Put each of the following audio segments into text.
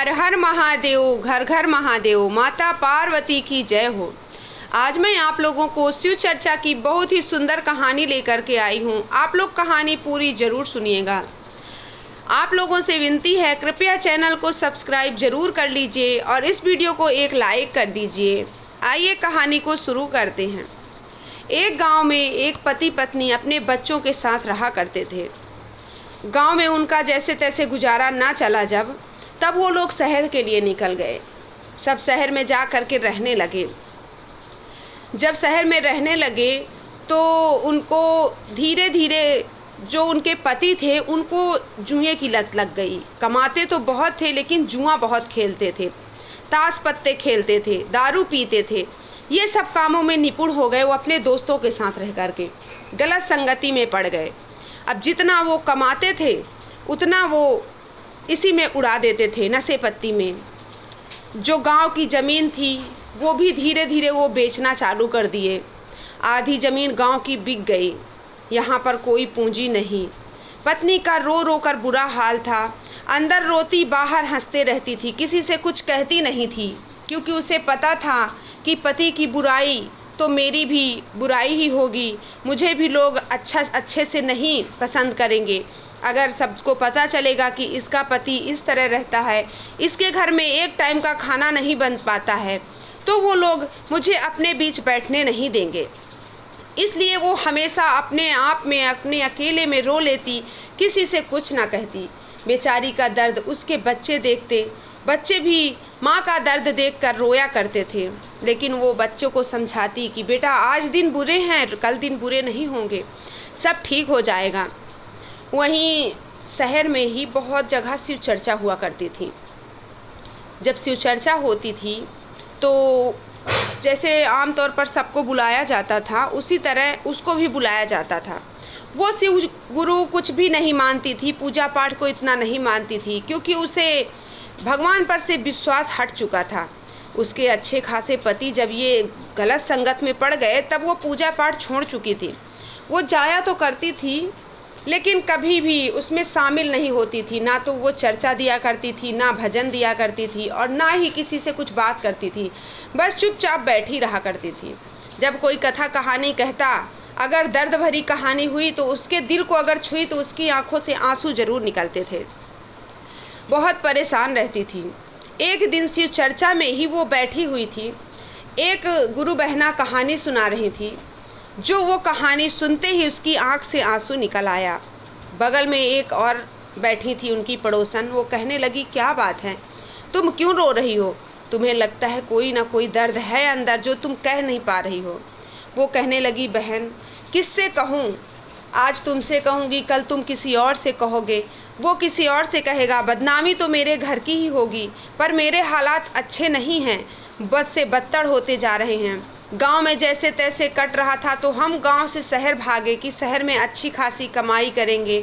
हर हर महादेव, घर घर महादेव, माता पार्वती की जय हो। आज मैं आप लोगों को शिव चर्चा की बहुत ही सुंदर कहानी लेकर के आई हूँ। आप लोग कहानी पूरी जरूर सुनिएगा। आप लोगों से विनती है, कृपया चैनल को सब्सक्राइब जरूर कर लीजिए और इस वीडियो को एक लाइक कर दीजिए। आइए कहानी को शुरू करते हैं। एक गांव में एक पति पत्नी अपने बच्चों के साथ रहा करते थे। गांव में उनका जैसे तैसे गुजारा ना चला तब वो लोग शहर के लिए निकल गए। सब शहर में जा कर के रहने लगे। जब शहर में रहने लगे तो उनको धीरे धीरे जो उनके पति थे उनको जुए की लत लग गई। कमाते तो बहुत थे लेकिन जुआ बहुत खेलते थे, ताश पत्ते खेलते थे, दारू पीते थे, ये सब कामों में निपुण हो गए। वो अपने दोस्तों के साथ रह करके गलत संगति में पड़ गए। अब जितना वो कमाते थे उतना वो इसी में उड़ा देते थे, नशे पत्ती में। जो गांव की ज़मीन थी वो भी धीरे धीरे वो बेचना चालू कर दिए। आधी ज़मीन गांव की बिक गई। यहाँ पर कोई पूंजी नहीं। पत्नी का रो रो कर बुरा हाल था। अंदर रोती बाहर हंसते रहती थी, किसी से कुछ कहती नहीं थी, क्योंकि उसे पता था कि पति की बुराई तो मेरी भी बुराई ही होगी। मुझे भी लोग अच्छे से नहीं पसंद करेंगे। अगर सबको पता चलेगा कि इसका पति इस तरह रहता है, इसके घर में एक टाइम का खाना नहीं बन पाता है, तो वो लोग मुझे अपने बीच बैठने नहीं देंगे। इसलिए वो हमेशा अपने आप में, अपने अकेले में रो लेती, किसी से कुछ ना कहती। बेचारी का दर्द उसके बच्चे देखते। बच्चे भी माँ का दर्द देखकर रोया करते थे, लेकिन वो बच्चों को समझाती कि बेटा आज दिन बुरे हैं, कल दिन बुरे नहीं होंगे, सब ठीक हो जाएगा। वहीं शहर में ही बहुत जगह शिव चर्चा हुआ करती थी। जब शिव चर्चा होती थी तो जैसे आमतौर पर सबको बुलाया जाता था, उसी तरह उसको भी बुलाया जाता था। वो शिव गुरु कुछ भी नहीं मानती थी, पूजा पाठ को इतना नहीं मानती थी, क्योंकि उसे भगवान पर से विश्वास हट चुका था। उसके अच्छे खासे पति जब ये गलत संगत में पड़ गए तब वो पूजा पाठ छोड़ चुकी थी। वो जाया तो करती थी लेकिन कभी भी उसमें शामिल नहीं होती थी। ना तो वो चर्चा दिया करती थी, ना भजन दिया करती थी, और ना ही किसी से कुछ बात करती थी। बस चुपचाप बैठी रहा करती थी। जब कोई कथा कहानी कहता, अगर दर्द भरी कहानी हुई तो उसके दिल को अगर छुई तो उसकी आंखों से आंसू जरूर निकलते थे। बहुत परेशान रहती थी। एक दिन शिव चर्चा में ही वो बैठी हुई थी। एक गुरु बहना कहानी सुना रही थी। जो वो कहानी सुनते ही उसकी आंख से आंसू निकल आया। बगल में एक और बैठी थी, उनकी पड़ोसन। वो कहने लगी, क्या बात है, तुम क्यों रो रही हो? तुम्हें लगता है कोई ना कोई दर्द है अंदर जो तुम कह नहीं पा रही हो। वो कहने लगी, बहन किससे कहूँ? आज तुमसे कहूँगी, कल तुम किसी और से कहोगे, वो किसी और से कहेगा, बदनामी तो मेरे घर की ही होगी। पर मेरे हालात अच्छे नहीं हैं, बद से बदतर होते जा रहे हैं। गांव में जैसे तैसे कट रहा था तो हम गांव से शहर भागे कि शहर में अच्छी खासी कमाई करेंगे,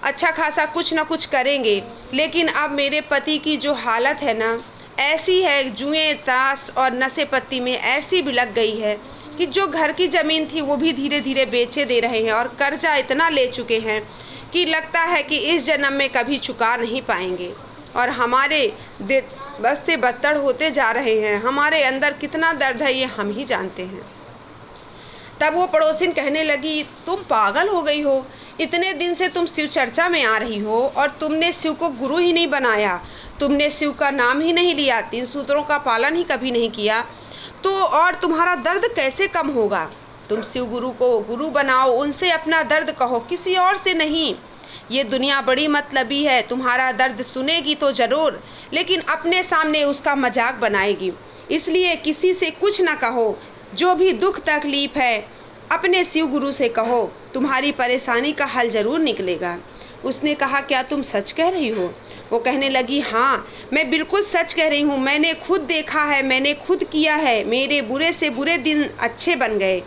अच्छा खासा कुछ ना कुछ करेंगे। लेकिन अब मेरे पति की जो हालत है ना, ऐसी है, जुए ताश और नशे पत्ती में ऐसी भी लग गई है कि जो घर की ज़मीन थी वो भी धीरे धीरे बेचे दे रहे हैं, और कर्जा इतना ले चुके हैं कि लगता है कि इस जन्म में कभी चुका नहीं पाएंगे। और हमारे बस से बदतर होते जा रहे हैं। हमारे अंदर कितना दर्द है ये हम ही जानते हैं। तब वो पड़ोसिन कहने लगी, तुम पागल हो गई हो? इतने दिन से तुम शिव चर्चा में आ रही हो और तुमने शिव को गुरु ही नहीं बनाया, तुमने शिव का नाम ही नहीं लिया, 3 सूत्रों का पालन ही कभी नहीं किया, तो और तुम्हारा दर्द कैसे कम होगा? तुम शिव गुरु को गुरु बनाओ, उनसे अपना दर्द कहो, किसी और से नहीं। ये दुनिया बड़ी मतलबी है, तुम्हारा दर्द सुनेगी तो जरूर, लेकिन अपने सामने उसका मजाक बनाएगी। इसलिए किसी से कुछ ना कहो। जो भी दुख तकलीफ है अपने शिव गुरु से कहो, तुम्हारी परेशानी का हल जरूर निकलेगा। उसने कहा, क्या तुम सच कह रही हो? वो कहने लगी, हाँ मैं बिल्कुल सच कह रही हूँ। मैंने खुद देखा है, मैंने खुद किया है। मेरे बुरे से बुरे दिन अच्छे बन गए।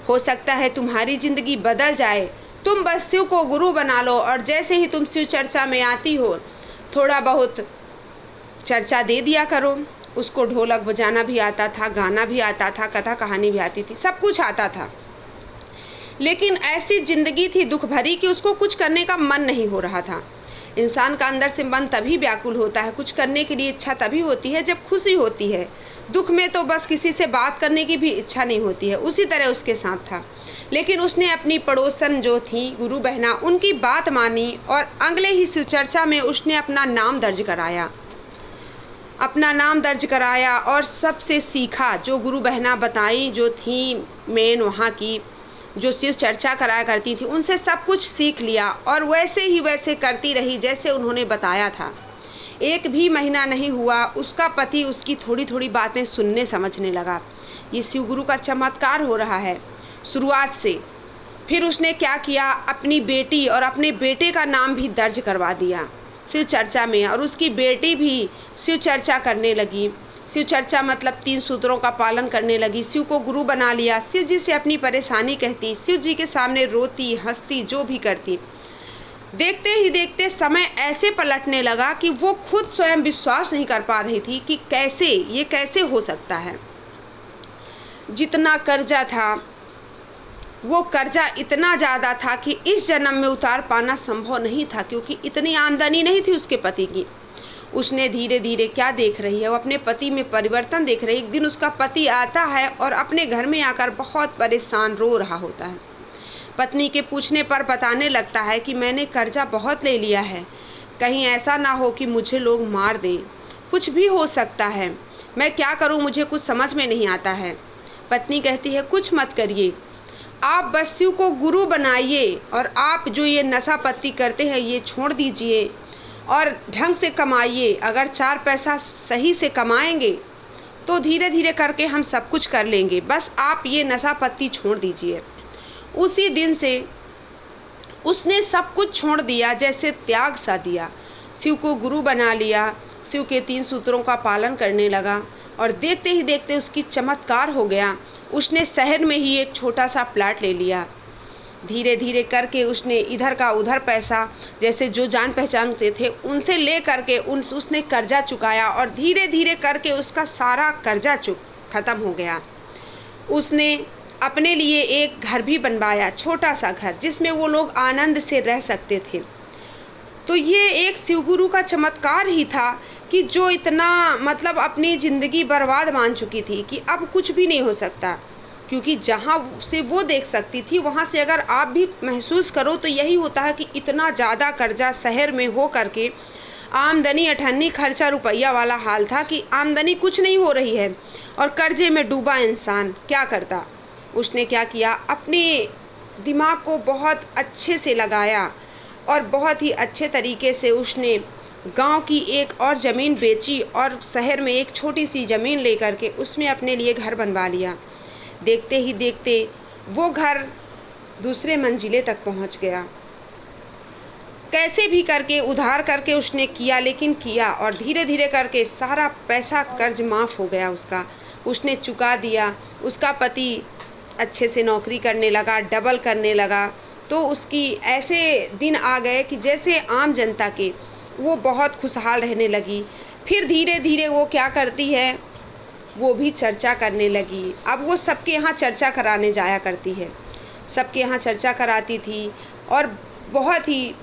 हो सकता है तुम्हारी ज़िंदगी बदल जाए। तुम बस शिव को गुरु बना लो, और जैसे ही तुम शिव चर्चा में आती हो थोड़ा बहुत चर्चा दे दिया करो। उसको ढोलक बजाना भी आता था, गाना भी आता था, कथा कहानी भी आती थी, सब कुछ आता था। लेकिन ऐसी ज़िंदगी थी दुख भरी कि उसको कुछ करने का मन नहीं हो रहा था। इंसान का अंदर से मन तभी व्याकुल होता है, कुछ करने के लिए इच्छा तभी होती है जब खुशी होती है। दुख में तो बस किसी से बात करने की भी इच्छा नहीं होती है। उसी तरह उसके साथ था, लेकिन उसने अपनी पड़ोसन जो थी गुरु बहना, उनकी बात मानी और अगले ही शिव चर्चा में उसने अपना नाम दर्ज कराया और सबसे सीखा। जो गुरु बहना बताई जो थी मेन वहाँ की, जो शिव चर्चा कराया करती थी, उनसे सब कुछ सीख लिया और वैसे करती रही जैसे उन्होंने बताया था। एक भी महीना नहीं हुआ, उसका पति उसकी थोड़ी थोड़ी बातें सुनने समझने लगा। ये शिव गुरु का चमत्कार हो रहा है शुरुआत से। फिर उसने क्या किया, अपनी बेटी और अपने बेटे का नाम भी दर्ज करवा दिया शिव चर्चा में, और उसकी बेटी भी शिव चर्चा करने लगी। शिव चर्चा मतलब 3 सूत्रों का पालन करने लगी। शिव को गुरु बना लिया। शिव जी से अपनी परेशानी कहती, शिव जी के सामने रोती हंसती, जो भी करती। देखते ही देखते समय ऐसे पलटने लगा कि वो खुद स्वयं विश्वास नहीं कर पा रही थी कि कैसे हो सकता है। जितना कर्जा था वो कर्जा इतना ज़्यादा था कि इस जन्म में उतार पाना संभव नहीं था, क्योंकि इतनी आमदनी नहीं थी उसके पति की। उसने धीरे धीरे क्या देख रही है, वो अपने पति में परिवर्तन देख रही है। एक दिन उसका पति आता है और अपने घर में आकर बहुत परेशान रो रहा होता है। पत्नी के पूछने पर बताने लगता है कि मैंने कर्जा बहुत ले लिया है, कहीं ऐसा ना हो कि मुझे लोग मार दें, कुछ भी हो सकता है, मैं क्या करूं, मुझे कुछ समझ में नहीं आता है। पत्नी कहती है कुछ मत करिए, आप बस शिव को गुरु बनाइए और आप जो ये नशा पत्ती करते हैं ये छोड़ दीजिए और ढंग से कमाइए। अगर 4 पैसा सही से कमाएंगे तो धीरे धीरे करके हम सब कुछ कर लेंगे, बस आप ये नशा पत्ती छोड़ दीजिए। उसी दिन से उसने सब कुछ छोड़ दिया, जैसे त्याग सा दिया। शिव को गुरु बना लिया, शिव के 3 सूत्रों का पालन करने लगा और देखते ही देखते उसकी चमत्कार हो गया। उसने शहर में ही एक छोटा सा प्लाट ले लिया। धीरे धीरे करके उसने इधर का उधर पैसा, जैसे जो जान पहचानते थे उनसे ले करके उसने कर्जा चुकाया और धीरे धीरे करके उसका सारा कर्जा खत्म हो गया। उसने अपने लिए एक घर भी बनवाया, छोटा सा घर, जिसमें वो लोग आनंद से रह सकते थे। तो ये एक शिव गुरु का चमत्कार ही था कि जो इतना मतलब अपनी ज़िंदगी बर्बाद मान चुकी थी कि अब कुछ भी नहीं हो सकता, क्योंकि जहाँ से वो देख सकती थी वहाँ से अगर आप भी महसूस करो तो यही होता है कि इतना ज़्यादा कर्जा शहर में हो करके आमदनी अठन्नी खर्चा रुपया वाला हाल था कि आमदनी कुछ नहीं हो रही है और कर्जे में डूबा इंसान क्या करता। उसने क्या किया, अपने दिमाग को बहुत अच्छे से लगाया और बहुत ही अच्छे तरीके से उसने गांव की एक और ज़मीन बेची और शहर में एक छोटी सी ज़मीन लेकर के उसमें अपने लिए घर बनवा लिया। देखते ही देखते वो घर दूसरे मंजिले तक पहुंच गया। कैसे भी करके उधार करके उसने किया, लेकिन किया और धीरे धीरे करके सारा पैसा कर्ज माफ़ हो गया उसका, उसने चुका दिया। उसका पति अच्छे से नौकरी करने लगा, डबल करने लगा। तो उसकी ऐसे दिन आ गए कि जैसे आम जनता के वो बहुत खुशहाल रहने लगी। फिर धीरे धीरे वो क्या करती है, वो भी चर्चा करने लगी। अब वो सबके यहाँ चर्चा कराने जाया करती है, सबके यहाँ चर्चा कराती थी और बहुत ही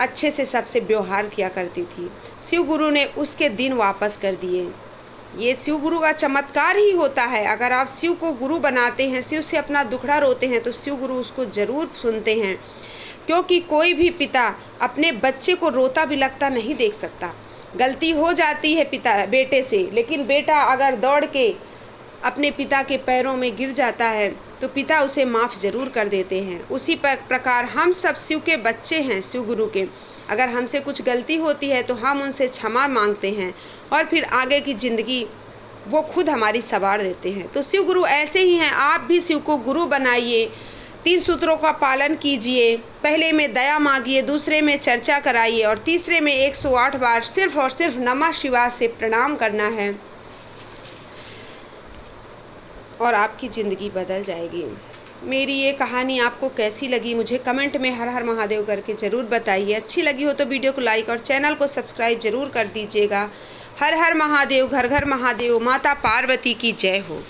अच्छे से सबसे व्यवहार किया करती थी। शिव गुरु ने उसके दिन वापस कर दिए। ये शिव गुरु का चमत्कार ही होता है। अगर आप शिव को गुरु बनाते हैं, शिव से अपना दुखड़ा रोते हैं, तो शिव गुरु उसको ज़रूर सुनते हैं, क्योंकि कोई भी पिता अपने बच्चे को रोता बिलखता नहीं देख सकता। गलती हो जाती है बेटे से, लेकिन बेटा अगर दौड़ के अपने पिता के पैरों में गिर जाता है तो पिता उसे माफ़ ज़रूर कर देते हैं। उसी प्रकार हम सब शिव के बच्चे हैं, शिव गुरु के। अगर हमसे कुछ गलती होती है तो हम उनसे क्षमा मांगते हैं और फिर आगे की ज़िंदगी वो खुद हमारी संवार देते हैं। तो शिव गुरु ऐसे ही हैं। आप भी शिव को गुरु बनाइए, 3 सूत्रों का पालन कीजिए। पहले में दया मांगिए, दूसरे में चर्चा कराइए और तीसरे में 108 बार सिर्फ और सिर्फ नमः शिवाय से प्रणाम करना है और आपकी ज़िंदगी बदल जाएगी। मेरी ये कहानी आपको कैसी लगी मुझे कमेंट में हर हर महादेव करके ज़रूर बताइए। अच्छी लगी हो तो वीडियो को लाइक और चैनल को सब्सक्राइब ज़रूर कर दीजिएगा। हर हर महादेव, घर घर महादेव, माता पार्वती की जय हो।